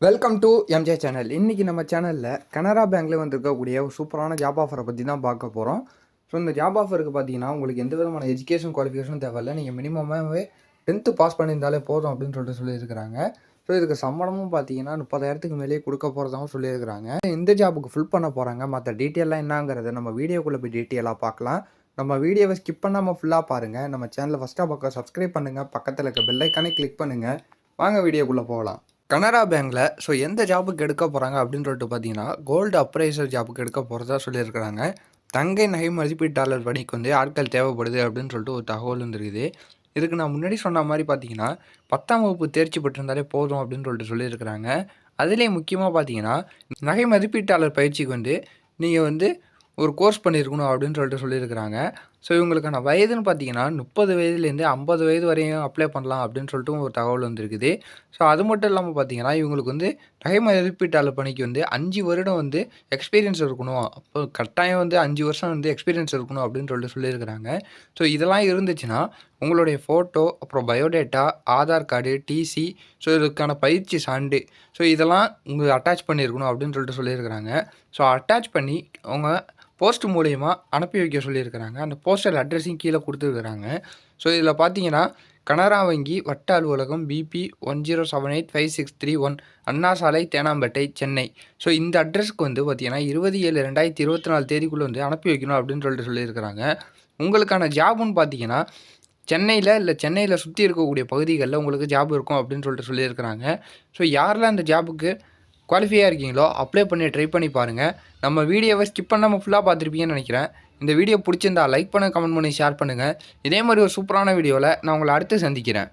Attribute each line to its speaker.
Speaker 1: Welcome to MJ channel. இன்றைக்கி நம்ம சேனலில் கனரா பேங்க்ல வந்திருக்கக்கூடிய ஒரு சூப்பரான ஜாப் ஆஃபரை பற்றி தான் பார்க்க போகிறோம். ஸோ இந்த ஜாப் ஆஃபருக்கு பார்த்தீங்கன்னா உங்களுக்கு எந்த விதமான எஜுகேஷன் குவாலிஃபிகேஷனும் தேவையில்லை. நீங்கள் மினிமமாகவே 10th பாஸ் பண்ணியிருந்தாலே போதும் அப்படின்னு சொல்லியிருக்கிறாங்க. ஸோ இதுக்கு சம்பளமும் பார்த்தீங்கன்னா 30,000க்கு மேலேயே கொடுக்க போகிறதாகவும் சொல்லியிருக்கிறாங்க. இந்த ஜாபுக்கு ஃபுல் பண்ண போகிறாங்க. மற்ற டீட்டெயிலாம் என்னங்கிறத நம்ம வீடியோக்குள்ளே போய் டீட்டெயிலாக பார்க்கலாம். நம்ம வீடியோவை ஸ்கிப் பண்ணாமல் ஃபுல்லாக பாருங்கள். நம்ம சேனலை ஃபஸ்ட்டாக பக்கம் சப்ஸ்கிரைப் பண்ணுங்கள். பக்கத்தில் இருக்க பெல் ஐக்கானே கிளிக் பண்ணுங்கள். வாங்க வீடியோக்குள்ளே போகலாம். கனரா பேங்க்கில் எந்த ஜாபுக்கு எடுக்க போகிறாங்க அப்படின்னு சொல்லிட்டு பார்த்தீங்கன்னா கோல்டு அப்ரைசர் ஜாபுக்கு எடுக்க போகிறதா சொல்லியிருக்கிறாங்க. தங்கை நகை மதிப்பீட்டாளர் பணிக்கு ஆட்கள் தேவைப்படுது அப்படின்னு சொல்லிட்டு ஒரு தகவல் வந்துருக்குது. இதுக்கு நான் முன்னாடி சொன்ன மாதிரி பார்த்தீங்கன்னா 10ஆம் வகுப்பு தேர்ச்சி பெற்றிருந்தாலே போதும் அப்படின்னு சொல்லியிருக்கிறாங்க. அதுலேயும் முக்கியமாக பார்த்தீங்கன்னா நகை மதிப்பீட்டாளர் பயிற்சிக்கு நீங்கள் ஒரு கோர்ஸ் பண்ணியிருக்கணும் அப்படின்னு சொல்லியிருக்கிறாங்க. ஸோ இவங்களுக்கான வயதுன்னு பார்த்தீங்கன்னா 30 வயதுலேருந்து 50 வயது வரையும் அப்ளை பண்ணலாம் அப்படின்னு சொல்லிட்டு ஒரு தகவல் வந்திருக்குது. ஸோ அது மட்டும் இல்லாமல் பார்த்தீங்கன்னா இவங்களுக்கு நகை மதிப்பீட்டாளர் பணிக்கு 5 வருடம் எக்ஸ்பீரியன்ஸ் இருக்கணும். அப்போ கட்டாயம் 5 வருஷம் எக்ஸ்பீரியன்ஸ் இருக்கணும் அப்படின்னு சொல்லியிருக்கிறாங்க. ஸோ இதெல்லாம் இருந்துச்சுன்னா உங்களுடைய ஃபோட்டோ, அப்புறம் biodata, Aadhaar card, TC, so இதுக்கான பயிற்சி சான்று, ஸோ இதெல்லாம் உங்களுக்கு அட்டாச் பண்ணியிருக்கணும் அப்படின்னு சொல்லியிருக்கிறாங்க. ஸோ அட்டாச் பண்ணி அவங்க போஸ்ட் மூலயமா அனுப்பி வைக்க சொல்லியிருக்கிறாங்க. அந்த போஸ்டல் அட்ரஸையும் கீழே கொடுத்துருக்குறாங்க. ஸோ இதில் பார்த்தீங்கன்னா கனரா வங்கி வட்ட அலுவலகம் BP 10785631 அண்ணா சாலை, தேனாம்பேட்டை, சென்னை. ஸோ இந்த அட்ரஸ்க்கு பார்த்தீங்கன்னா 20/7/2024 தேதிக்குள்ளே அனுப்பி வைக்கணும் அப்படின்னு சொல்லியிருக்கிறாங்க. உங்களுக்கான ஜாபுன்னு பார்த்தீங்கன்னா சென்னையில் சுற்றி இருக்கக்கூடிய பகுதிகளில் உங்களுக்கு ஜாப் இருக்கும் அப்படின்னு சொல்லியிருக்கிறாங்க. ஸோ யாரெல்லாம் அந்த ஜாபுக்கு குவாலிஃபையாக இருக்கீங்களோ அப்ளை பண்ணி ட்ரை பண்ணி பாருங்கள். நம்ம வீடியோவை ஸ்கிப் பண்ணாமல் ஃபுல்லாக பார்த்துருப்பீங்கன்னு நினைக்கிறேன். இந்த வீடியோ பிடிச்சிருந்தா லைக் பண்ணுங்கள், கமெண்ட் பண்ணி ஷேர் பண்ணுங்கள். இதே மாதிரி ஒரு சூப்பரான வீடியோவில் நான் உங்களை அடுத்து சந்திக்கிறேன்.